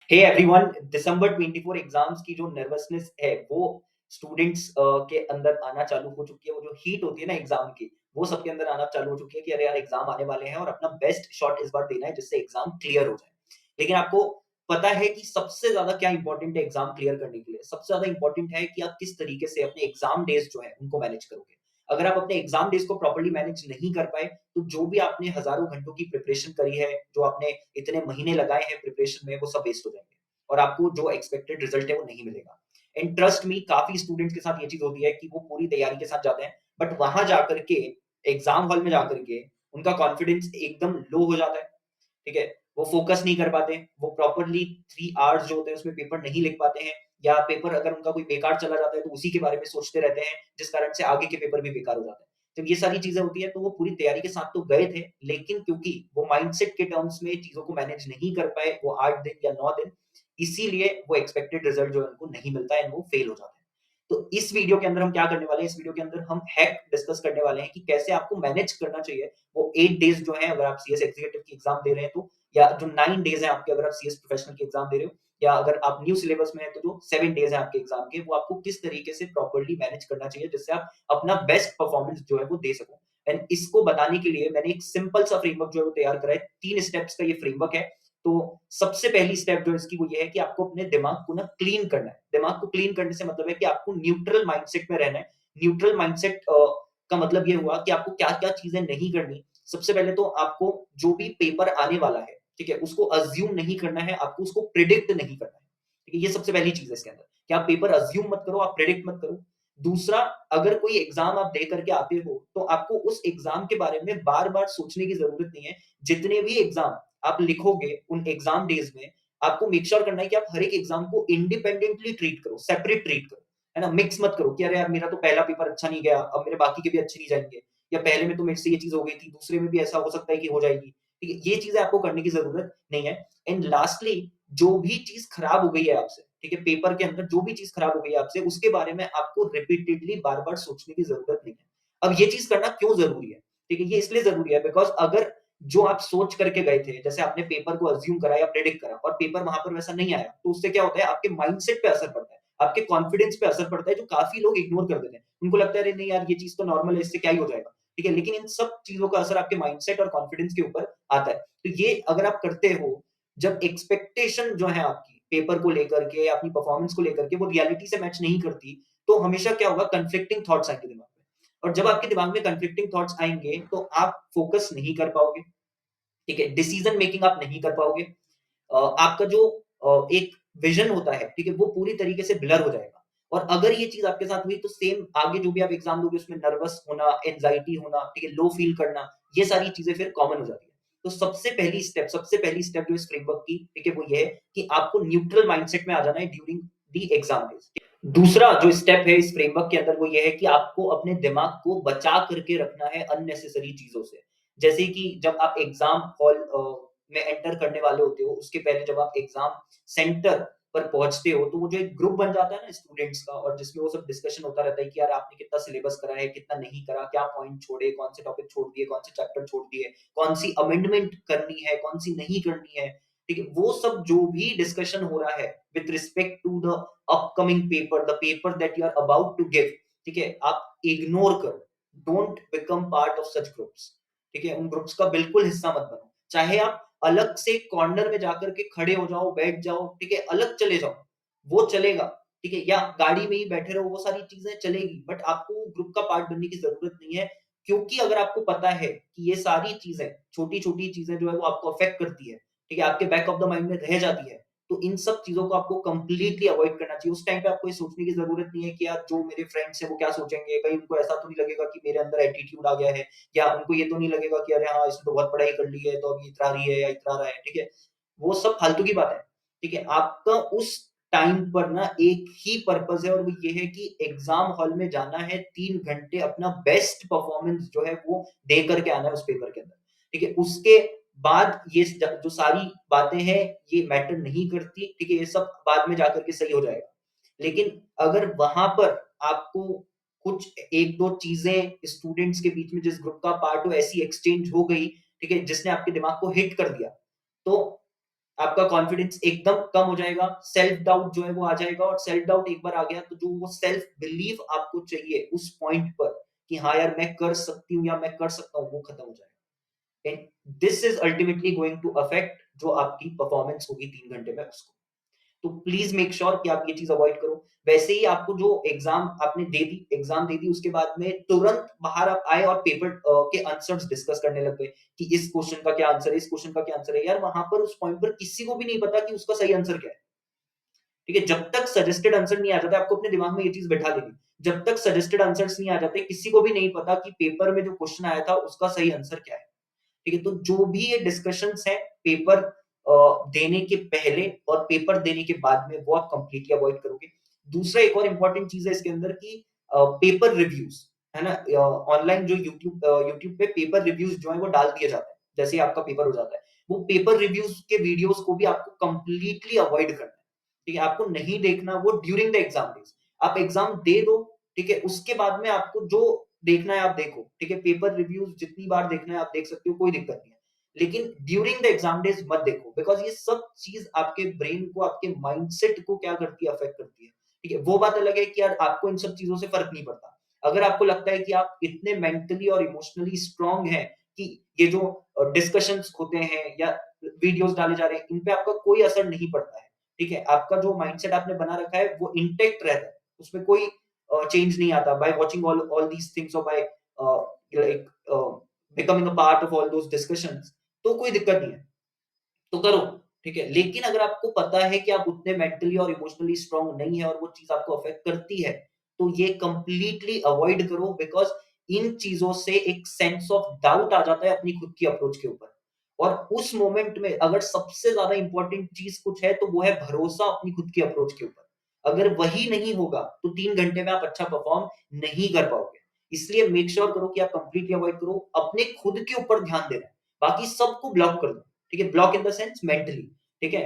Hey everyone, दिसंबर 24 exams की जो nervousness है वो स्टूडेंट्स के अंदर आना चालू हो चुकी है। वो जो हीट होती है ना एग्जाम की, वो सबके अंदर आना चालू हो चुकी है कि अरे यार एग्जाम आने वाले हैं और अपना बेस्ट शॉट इस बार देना है जिससे एग्जाम क्लियर हो जाए। लेकिन आपको पता है कि सबसे ज्यादा क्या इंपॉर्टेंट है एग्जाम क्लियर करने के लिए? सबसे ज्यादा इंपॉर्टेंट है कि आप किस तरीके से अपने एग्जाम डेज जो है उनको मैनेज करोगे। अगर आप अपने एग्जाम डेज को प्रॉपर्ली मैनेज नहीं कर पाए तो जो भी आपने हजारों घंटों की प्रिपरेशन करी है, जो आपने इतने महीने लगाए हैं प्रिपरेशन में, वो सब वेस्ट हो जाएंगे और आपको जो एक्सपेक्टेड रिजल्ट है वो नहीं मिलेगा। एंड ट्रस्ट मी, काफी स्टूडेंट्स के साथ ये चीज होती है कि वो पूरी तैयारी के साथ जाते हैं, बट वहां जाकर के एग्जाम हॉल में जाकर के उनका कॉन्फिडेंस एकदम लो हो जाता है। ठीक है, वो फोकस नहीं कर पाते, वो प्रॉपरली 3 आवर्स जो होते हैं उसमें पेपर नहीं लिख पाते हैं, या पेपर अगर उनका कोई बेकार चला जाता है तो उसी के बारे में सोचते रहते हैं, जिस कारण से आगे के पेपर भी बेकार हो जाते हैं। जब ये सारी चीजें होती है तो वो पूरी तैयारी के साथ तो गए थे, लेकिन क्योंकि वो माइंडसेट के टर्म्स में चीजों को मैनेज नहीं कर पाए वो 8 दिन या 9 दिन, इसीलिए वो एक्सपेक्टेड रिजल्ट जो है उनको नहीं मिलता है, वो फेल हो जाते हैं। तो इस वीडियो के अंदर हम क्या करने वाले हैं? इस वीडियो के अंदर हम हैक डिस्कस करने वाले हैं कि कैसे आपको मैनेज करना चाहिए वो 8 डेज जो है, अगर आप सीएस एग्जीक्यूटिव की एग्जाम दे रहे हैं तो, या जो 9 डेज है आपके अगर आप सीएस प्रोफेशनल की एग्जाम दे रहे हो, या अगर आप न्यू सिलेबस में है तो जो 7 डेज है आपके एग्जाम के, वो आपको किस तरीके से प्रॉपर्ली मैनेज करना चाहिए जिससे आप अपना बेस्ट परफॉर्मेंस जो है वो दे सको। एंड इसको बताने के लिए मैंने एक सिंपल सा फ्रेमवर्क जो है वो तैयार करा है। 3 स्टेप्स का ये फ्रेमवर्क है। तो सबसे पहली स्टेप जो है इसकी वो ये है कि आपको अपने दिमाग को ना क्लीन करना है। दिमाग को क्लीन करने से मतलब है कि आपको न्यूट्रल माइंडसेट में रहना है। न्यूट्रल माइंडसेट का मतलब ये हुआ कि आपको क्या-क्या चीजें नहीं करनी। सबसे पहले तो आपको जो भी पेपर आने वाला है, ठीक है, उसको अज्यूम नहीं करना है, आपको उसको प्रिडिक्ट नहीं करना है। ठीक है, ये सबसे पहली चीज है इसके अंदर कि आप पेपर अज्यूम मत करो, आप प्रिडिक्ट मत करो। दूसरा, अगर कोई एग्जाम आप दे करके आते हो तो आपको उस एग्जाम के बारे में बार बार सोचने की जरूरत नहीं है। जितने भी एग्जाम आप लिखोगे उन एग्जाम डेज में, आपको मेक श्योर करना है कि आप हर एक एग्जाम को इंडिपेंडेंटली ट्रीट करो, सेपरेट ट्रीट करो, है ना। मिक्स मत करो कि अरे यार मेरा तो पहला पेपर अच्छा नहीं गया, अब मेरे बाकी के भी अच्छे नहीं जाएंगे, या पहले में तो मेरे से ये चीज हो गई थी, दूसरे में भी ऐसा हो सकता है कि हो जाएगी। ठीक है, ये चीजें आपको करने की जरूरत नहीं है। एंड लास्टली, जो भी चीज खराब हो गई है आपसे, ठीक है, पेपर के अंदर जो भी चीज खराब हो गई है आपसे, उसके बारे में आपको रिपीटेडली बार बार सोचने की जरूरत नहीं है। अब ये चीज करना क्यों जरूरी है? ठीक है, ये इसलिए जरूरी है बिकॉज अगर जो आप सोच करके गए थे, जैसे आपने पेपर को अज्यूम करा या प्रेडिक्ट करा और पेपर वहां पर वैसा नहीं आया, तो उससे क्या होता है? आपके माइंडसेट पे असर पड़ता है, आपके कॉन्फिडेंस पे असर पड़ता है, जो काफी लोग इग्नोर कर देते हैं। उनको लगता है अरे नहीं यार, ये चीज तो नॉर्मल है, इससे क्या ही हो जाएगा। ठीक है, लेकिन इन सब चीजों का असर आपके माइंडसेट और कॉन्फिडेंस के ऊपर आता है। तो ये अगर आप करते हो, जब एक्सपेक्टेशन जो है आपकी पेपर को लेकर के, अपनी परफॉर्मेंस को लेकर के, वो रियलिटी से मैच नहीं करती, तो हमेशा क्या होगा? कंफ्लिक्टिंग थॉट्स आएंगे दिमाग में। और जब आपके दिमाग में कंफ्लिक्टिंग थॉट्स आएंगे तो आप फोकस नहीं कर पाओगे। ठीक है, डिसीजन मेकिंग आप नहीं कर पाओगे। आपका जो एक विजन होता है, ठीक है, वो पूरी तरीके से ब्लर हो जाएगा। और अगर ये चीज आपके साथ हुई तो सेम आगे जो भी आप एग्जाम दोगे उसमें नर्वस होना, एंजाइटी होना, ठीक है, लो फील करना, ये सारी चीजें फिर कॉमन हो जाती है। तो सबसे पहली स्टेप जो इस फ्रेमवर्क की, ठीक है, वो ये है कि आपको न्यूट्रल माइंडसेट में आ जाना है ड्यूरिंग दी एग्जाम डेज। दूसरा जो स्टेप है इस फ्रेमवर्क के अंदर वो ये है कि आपको अपने दिमाग को बचा करके रखना है अननेसेसरी चीजों से। जैसे कि जब आप एग्जाम हॉल में एंटर करने वाले होते हो, उसके पहले जब आप एग्जाम सेंटर पर पहुंचते हो, तो वो जो एक ग्रुप बन जाता है ना स्टूडेंट्स का, और जिसमें वो सब डिस्कशन होता रहता है कि यार आपने कितना सिलेबस करा है, कितना नहीं करा, क्या पॉइंट छोड़े, कौन से टॉपिक छोड़ दिए, कौन से चैप्टर छोड़ दिए, कौन सी अमेंडमेंट करनी है, कौन सी नहीं करनी है। ठीक है, वो सब जो भी डिस्कशन हो रहा है with respect to the upcoming paper, the paper that you are about to give, ठीक है, आप इग्नोर करो। Don't become part of such groups. ठीक है, उन ग्रुप्स का बिल्कुल हिस्सा मत बनो। चाहे आप अलग से कॉर्नर में जाकर के खड़े हो जाओ, बैठ जाओ, ठीक है, अलग चले जाओ, वो चलेगा। ठीक है, या गाड़ी में ही बैठे रहो, वो सारी चीजें चलेगी, बट आपको ग्रुप का पार्ट बनने की जरूरत नहीं है। क्योंकि अगर आपको पता है कि ये सारी चीजें, छोटी छोटी चीजें जो है वो आपको अफेक्ट करती है, ठीक है, आपके बैक ऑफ द माइंड में रह जाती है, तो इन सब चीजों को आपको कंप्लीटली अवॉइड करना चाहिए। उस टाइम पे आपको ये सोचने की जरूरत नहीं है कि यार जो मेरे फ्रेंड्स हैं वो क्या सोचेंगे, कहीं उनको ऐसा तो नहीं लगेगा कि मेरे अंदर एटीट्यूड आ गया है, या उनको ये तो नहीं लगेगा कि अरे हाँ इसने तो बहुत पढ़ाई कर ली है तो अभी इतरा रही है या इतरा रहा है। ठीक है, वो सब फालतू की बात है। ठीक है, आपका उस टाइम पर ना एक ही पर्पस है, और वो ये है कि एग्जाम हॉल में जाना है, 3 घंटे अपना बेस्ट परफॉर्मेंस जो है वो दे करके आना है उस पेपर के अंदर। ठीक है, उसके बाद ये जो सारी बातें हैं ये मैटर नहीं करती। ठीक है, ये सब बाद में जाकर के सही हो जाएगा। लेकिन अगर वहां पर आपको कुछ एक दो चीजें स्टूडेंट्स के बीच में, जिस ग्रुप का पार्ट हो, ऐसी एक्सचेंज हो गई, ठीक है, जिसने आपके दिमाग को हिट कर दिया, तो आपका कॉन्फिडेंस एकदम कम हो जाएगा, सेल्फ डाउट जो है वो आ जाएगा, और सेल्फ डाउट एक बार आ गया तो जो वो सेल्फ बिलीव आपको चाहिए उस पॉइंट पर कि हाँ यार मैं कर सकती हूँ या मैं कर सकता हूँ, वो खत्म हो जाएगा। And this is ultimately going to affect जो आपकी परफॉर्मेंस होगी 3 घंटे में उसको। तो प्लीज मेक श्योर कि आप ये चीज अवॉइड करो। वैसे ही आपको जो एग्जाम आपने दे दी उसके बाद में तुरंत बाहर आप आए और पेपर के आंसर्स डिस्कस करने लग गए कि इस क्वेश्चन का क्या आंसर है, इस क्वेश्चन का क्या आंसर है। यार वहां पर उस पॉइंट पर किसी को भी नहीं पता कि उसका सही आंसर क्या है। ठीक है, जब तक सजेस्टेड आंसर नहीं आ जाता, आपको अपने दिमाग में ये चीज बैठा लेनी, जब तक सजेस्टेड आंसर्स नहीं आ जाते किसी को भी नहीं पता कि पेपर में जो क्वेश्चन आया था उसका सही आंसर क्या है। ठीक है, तो जो भी ये डिस्कशंस है पेपर देने के पहले और पेपर देने के बाद में, वो आप कंप्लीटली अवॉइड करोगे। दूसरा एक और इंपॉर्टेंट चीज है इसके अंदर की पेपर रिव्यूज, है ना। ऑनलाइन जो यूट्यूब पे पेपर रिव्यूज जो है वो डाल दिए जाते हैं जैसे ही आपका पेपर हो जाता है। वो पेपर रिव्यूज के वीडियोस को भी आपको कंप्लीटली अवॉइड करना है। ठीक है, आपको नहीं देखना वो ड्यूरिंग द एग्जाम डेज। आप एग्जाम दे दो, ठीक है, उसके बाद में आपको जो देखना है आप देखो। ठीक है, पेपर रिव्यूज जितनी बार देखना है आप देख सकते हो, कोई दिक्कत नहीं है। लेकिन ड्यूरिंग द एग्जाम डेज मत देखो, बिकॉज ये सब चीज आपके ब्रेन को, आपके माइंडसेट को क्या करती है, अफेक्ट करती है। ठीक है, वो बात अलग है कि यार आपको इन सब चीजों से फर्क नहीं पड़ता। अगर आपको लगता है कि आप इतने मेंटली और इमोशनली स्ट्रांग हैं कि ये जो डिस्कशंस होते हैं या वीडियोस डाले जा रहे हैं इन पे आपका कोई असर नहीं पड़ता है। ठीक है, आपका जो माइंडसेट आपने बना रखा है वो इंटेक्ट रहता है, उसमें कोई चेंज नहीं आता by watching all these things, और by like becoming a part of all those discussions. तो कोई दिक्कत नहीं है, तो करो। ठीक है, लेकिन अगर आपको पता है कि आप उतने मेंटली और इमोशनली स्ट्रांग नहीं है और वो चीज आपको अफेक्ट करती है, तो ये कंप्लीटली अवॉइड करो, बिकॉज इन चीजों से एक सेंस ऑफ डाउट आ जाता है अपनी खुद की अप्रोच के ऊपर। और उस मोमेंट में अगर सबसे ज्यादा इंपॉर्टेंट चीज कुछ है तो वो है भरोसा अपनी खुद की अप्रोच के ऊपर। अगर वही नहीं होगा तो 3 घंटे में आप अच्छा परफॉर्म नहीं कर पाओगे। इसलिए मेक श्योर करो कि आप कंप्लीटली अवॉइड करो, अपने खुद के ऊपर ध्यान देना है, बाकी सबको ब्लॉक कर दो। ठीक है, block in the sense mentally. ठीक है,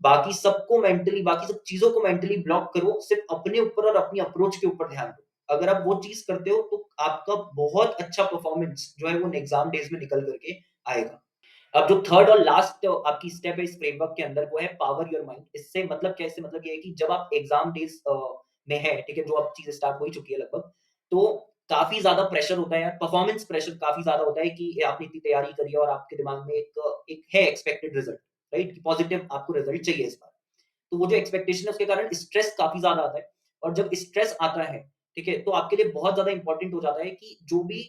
बाकी सबको मेंटली, बाकी सब चीजों को मेंटली ब्लॉक करो, सिर्फ अपने ऊपर और अपनी अप्रोच के ऊपर ध्यान दो। अगर आप वो चीज करते हो तो आपका बहुत अच्छा परफॉर्मेंस जो है वो एग्जाम डेज में निकल करके आएगा। अब जो थर्ड और लास्ट आपकी स्टेप है इस फ्रेमवर्क के अंदर वो है पावर योर माइंड। इससे मतलब क्या है? इससे मतलब ये है कि जब आप एग्जाम डेज में है, ठीक है, जो अब चीजें स्टार्ट हो ही चुकी है लगभग, तो काफी ज्यादा प्रेशर होता है यार, परफॉर्मेंस प्रेशर काफी ज्यादा होता है कि आपने इतनी तैयारी करी है और आपके दिमाग में एक है एक्सपेक्टेड रिजल्ट, राइट, कि पॉजिटिव आपको रिजल्ट चाहिए इस बार। तो वो जो एक्सपेक्टेशन है उसके कारण स्ट्रेस काफी ज्यादा आता है। और जब स्ट्रेस आता है, ठीक है, तो आपके लिए बहुत ज्यादा इंपॉर्टेंट हो जाता है कि जो भी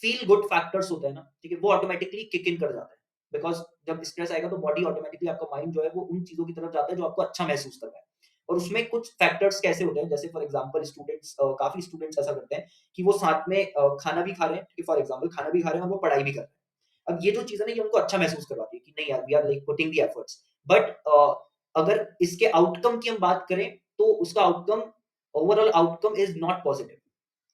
फील गुड फैक्टर्स होते हैं ना, ठीक है, वो ऑटोमेटिकली किक इन कर जाता है। बिकॉज जब स्ट्रेस आएगा तो बॉडी ऑटोमेटिकली, आपका माइंड जो है वो उन चीजों की तरफ जाता है जो आपको अच्छा महसूस कर रहा है। और उसमें कुछ फैक्टर्स कैसे होते हैं, जैसे फॉर एग्जांपल स्टूडेंट्स, काफी स्टूडेंट्स ऐसा करते हैं कि वो साथ में खाना भी खा रहे हैं, ठीक है, फॉर एग्जांपल खाना भी खा रहे हैं और वो पढ़ाई भी कर रहे हैं। अब ये जो चीज़ है ना, ये उनको अच्छा महसूस करवाती है कि नहीं यार, we are like putting the efforts. But अगर इसके आउटकम की हम बात करें, तो उसका outcome, overall outcome is not positive.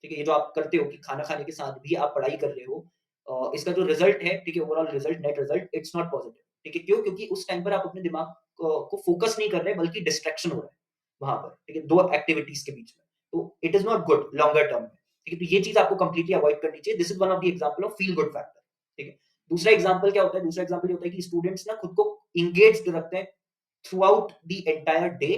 ठीक है? ये जो आप करते हो कि खाना खाने के साथ भी आप पढ़ाई कर रहे हो, इसका जो रिज़ल्ट है, ठीक है, overall result, net result, it's not positive. ठीक है? क्यों? क्योंकि उस टाइम पर आप अपने दिमाग को फोकस नहीं कर रहे, बल्कि डिस्ट्रैक्शन हो रहा है वहाँ पर, ठीक है? 2 एक्टिविटीज़ के बीच में। तो it is not good longer term में। ठीक है? तो ये चीज़ आपको कंप्लीटली अवॉइड करनी चाहिए। This is one of the example of feel good factor. ठीक है? दूसरा एग्जांपल क्या होता है? दूसरा एग्जांपल ये होता है कि स्टूडेंट्स ना खुद को एंगेज्ड रखते हैं through out the entire day.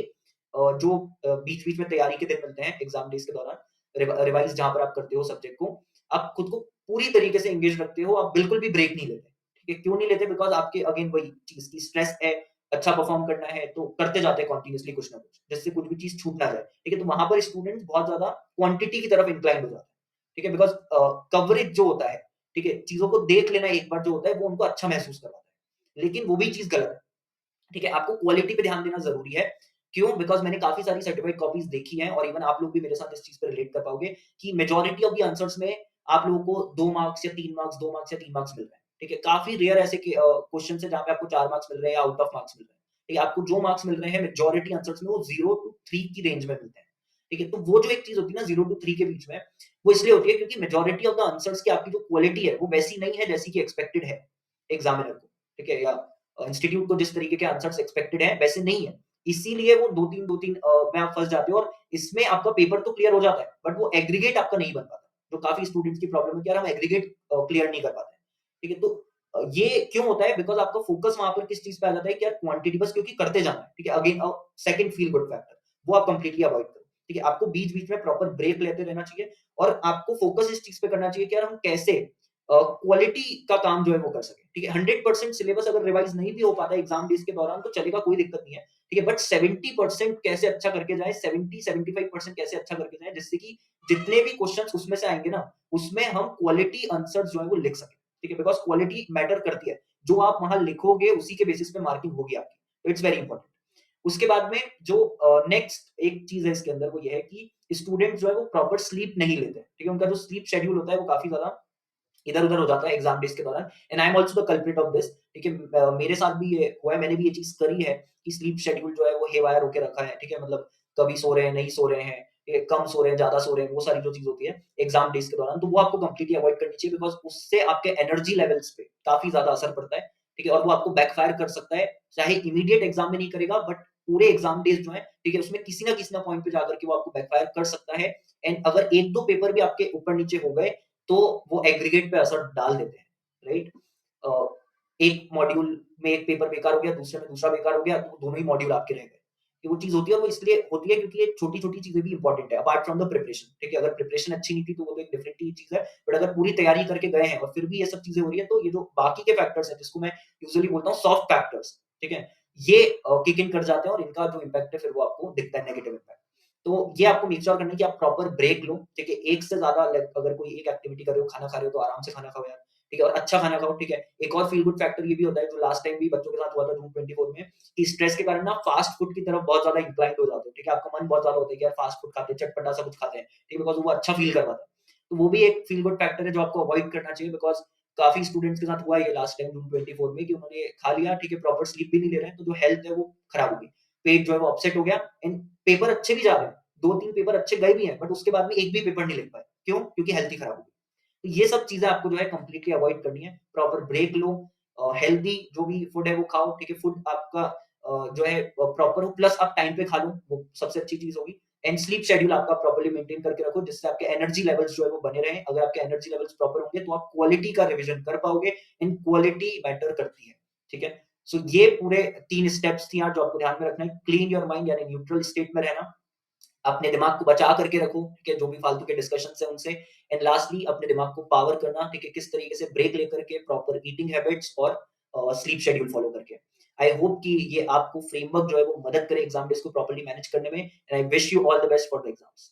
जो बीच-बीच में तैयारी के दिन मिलते हैं एग्जाम डेज़ के दौरान, रिवाइज़ जहाँ पर आप करते हो सब्जेक्ट को, आप खुद को पूरी तरीके से एंगेज रखते हो, आप बिल्कुल भी ब्रेक नहीं लेते। ठीक है? क्यों नहीं लेते? बिकॉज़ आपके अगेन वही चीज़ की स्ट्रेस है, अच्छा परफॉर्म करना है, तो करते जाते हैं कंटीन्यूअसली कुछ ना कुछ, जिससे कुछ भी चीज़ छूट ना जाए। ठीक है? तो वहाँ पर स्टूडेंट्स बहुत ज़्यादा क्वांटिटी की तरफ इंक्लाइंड हो जाते हैं। ठीक है? बिकॉज़ कवरेज जो होता है, ठीक है? चीज़ों को देख लेना एक बार जो होता है, वो उनको अच्छा महसूस करवाता है। लेकिन वो भी चीज़ गलत है। ठीक है? आपको क्वालिटी पे ध्यान देना ज़रूरी है। क्यों? बिकॉज़ मैंने काफ़ी सारी सर्टिफाइड कॉपीज़ देखी हैं और इवन आप लोग भी मेरे साथ इस चीज़ पे रिलेट कर पाओगे कि मेजॉरिटी ऑफ द आंसर्स में आप लोगों को 2 मार्क्स या 3 मार्क्स, 2 मार्क्स या 3 मार्क्स मिल रहे हैं। ठीक है? काफ़ी रेयर ऐसे क्वेश्चन्स हैं जहाँ पे आपको 4 मार्क्स मिल रहे हैं या आउट ऑफ मार्क्स मिल रहे हैं। ठीक है? आपको जो मार्क्स मिल रहे हैं मेजॉरिटी आंसर्स में वो 0 टू 3 की रेंज में मिलते हैं। ठीक है? तो वो जो एक चीज़ होती है ना 0 टू 3 के बीच में, वो इसलिए होती है क्योंकि मेजॉरिटी ऑफ द आंसर्स की आपकी जो क्वालिटी है, वो वैसी नहीं है जैसी कि एक्सपेक्टेड है एग्ज़ामिनर को। ठीक है? या इंस्टीट्यूट को जिस तरीके के आंसर्स एक्सपेक्टेड हैं, वैसे नहीं है। इसीलिए वो 2-3 में आप फँस जाते हो और इसमें आपका पेपर तो क्लियर हो जाता है, बट वो एग्रीगेट आपका नहीं बन पाता। जो काफ़ी स्टूडेंट्स की प्रॉब्लम है कि यार हम एग्रीगेट क्लियर नहीं कर पाते हैं। ठीक है? तो ये क्यों होता है? बिकॉज़ आपका फ़ोकस वहाँ पर किस चीज़ पे आ जाता है कि यार क्वांटिटी बस क्योंकि करते जाना है, ठीक है? Again second feel good factor, वो आप कंप्लीटली अवॉइड करो, ठीक है? आपको बीच-बीच में प्रॉपर ब्रेक लेते रहना चाहिए और आपको फ़ोकस इस चीज़ पे करना चाहिए कि यार हम कैसे क्वालिटी का काम जो है वो कर सकें, ठीक है? 100% सिलेबस अगर रिवाइज़ नहीं भी हो पाता है एग्ज़ाम डेज़ के दौरान तो चलेगा, कोई दिक्कत नहीं है, ठीक है? बट 70% कैसे अच्छा करके जाएँ, 70-75% कैसे अच्छा करके जाएँ, जिससे कि जितने भी क्वेश्चन्स उसमें से आएँगे ना, उसमें हम क्वालिटी आंसर्स जो है वो लिख सकें। ठीक है? बिकॉज़ क्वालिटी मैटर करती है। जो आप वहाँ लिखोगे उसी के बेसिस पे मार्किंग होगी आपकी। तो इट्स वेरी इंपोर्टेंट। उसके बाद में जो नेक्स्ट एक चीज़ है इसके अंदर वो ये है कि स्टूडेंट जो है वो प्रॉपर स्लीप नहीं लेते हैं। ठीक है? उनका जो स्लीप शेड्यूल होता है वो काफ़ी ज़्यादा इधर-उधर हो जाता है एग्ज़ाम डेज़ के दौरान and I am also the culprit of this. ठीक है? मेरे साथ भी ये हुआ है, मैंने भी ये चीज़ करी है कि स्लीप शेड्यूल जो है वो हेवायर होके रखा है। ठीक है? मतलब कभी सो रहे हैं, नहीं सो रहे हैं, कम सो रहे हैं, ज़्यादा सो रहे हैं, वो सारी जो चीज़ होती है एग्ज़ाम डेज़ के दौरान, तो वो आपको कंप्लीटली अवॉइड करनी चाहिए बिकॉज़ उससे आपके एनर्जी लेवल्स पे काफ़ी ज़्यादा असर पड़ता है। ठीक है? और वो आपको बैकफ़ायर कर सकता है, चाहे इमीडिएट एग्ज़ाम में नहीं करेगा बट पूरे एग्ज़ाम डेज़ जो हैं, ठीक है? उसमें किसी ना पॉइंट पे जाकर के वो आपको बैकफ़ायर कर सकता है एंड अगर 1-2 पेपर भी आपके ऊपर-नीचे हो गए, तो वो एग्रीगेट पे असर डाल देते हैं। राइट? अ, एक मॉड्यूल में एक पेपर बेकार हो गया, दूसरे में दूसरा बेकार हो गया, तो दोनों ही मॉड्यूल आपके रह गए। ये वो चीज़ होती है और वो इसलिए होती है क्योंकि ये छोटी-छोटी चीज़ें भी इम्पोर्टेंट है, अपार्ट फ्रॉम द प्रिपरेशन, ठीक है? अगर प्रिपरेशन अच्छी नहीं थी, तो वो तो एक डिफरेंट ही चीज़ है, बट अगर पूरी तैयारी करके गए हैं और फिर भी ये सब चीज़ें हो रही हैं, तो ये जो बाकी के फैक्टर्स हैं, जिसको मैं यूजुअली बोलता हूँ सॉफ्ट फैक्टर्स, ठीक है? ये किक इन कर जाते हैं और इनका जो इम्पैक्ट है, फिर वो आपको दिखता है नेगेटिव इम्पैक्ट। तो ये आपको मेक श्योर करना है कि आप प्रॉपर ब्रेक लो, ठीक है? एक से ज़्यादा लाइक अगर कोई एक एक्टिविटी कर रहे हो, खाना खा रहे हो, तो आराम से खाना खाओ यार। ठीक है? और अच्छा खाना खाओ, ठीक है? एक और फील गुड फैक्टर ये भी होता है जो लास्ट टाइम भी बच्चों के साथ हुआ था जून 24 में कि स्ट्रेस के कारण ना फास्ट फूड की तरफ बहुत ज़्यादा इंक्लाइंड हो जाते हो, ठीक है? आपका मन बहुत ज़्यादा होता है कि यार फास्ट फूड खाते हैं, चटपटा सा कुछ खाते हैं, ठीक है? बिकॉज़ वो अच्छा फील करवाता है। तो वो भी एक फील गुड फैक्टर है जो आपको अवॉइड करना चाहिए बिकॉज़ काफ़ी स्टूडेंट्स के साथ हुआ है ये लास्ट टाइम जून 24 में कि उन्होंने खा लिया, ठीक है? प्रॉपर स्लीप भी नहीं ले रहे हैं, तो जो हेल्थ है वो खराब हो गई। पेट जो है वो अपसेट हो गया एंड पेपर अच्छे भी जा रहे हैं, 2-3 पेपर अच्छे गए भी हैं, बट उसके बाद में एक भी पेपर नहीं लिख पाए। क्यों? क्योंकि हेल्थ ही खराब हो गई। तो ये सब चीज़ें आपको जो है कंप्लीटली अवॉइड करनी है। प्रॉपर ब्रेक लो, हेल्दी जो भी फूड है वो खाओ, ठीक है? फूड आपका जो है प्रॉपर हो प्लस आप टाइम पे खा लो, वो सबसे अच्छी चीज़ होगी। एंड स्लीप शेड्यूल आपका प्रॉपर्ली मेंटेन करके रखो जिससे आपके एनर्जी लेवल्स जो है वो बने रहें। अगर आपके एनर्जी लेवल्स प्रॉपर होंगे तो आप क्वालिटी का रिविज़न कर पाओगे एंड क्वालिटी मैटर करती है, ठीक है? सो ये पूरे 3 स्टेप्स थी यहाँ जो आपको ध्यान में रखना है। क्लीन योर माइंड यानी न्यूट्रल स्टेट में रहना, अपने दिमाग को बचा करके रखो, ठीक है? जो भी फालतू के डिस्कशंस हैं उनसे एंड लास्टली अपने दिमाग को पावर करना, ठीक है? किस तरीके से ब्रेक लेकर के प्रॉपर ईटिंग हैबिट्स और स्लीप शेड्यूल फॉलो करके। आई होप कि ये आपको फ्रेमवर्क जो है वो मदद करे एग्ज़ाम डेज़ को प्रॉपर्ली मैनेज करने में and I wish you all the best for the exams.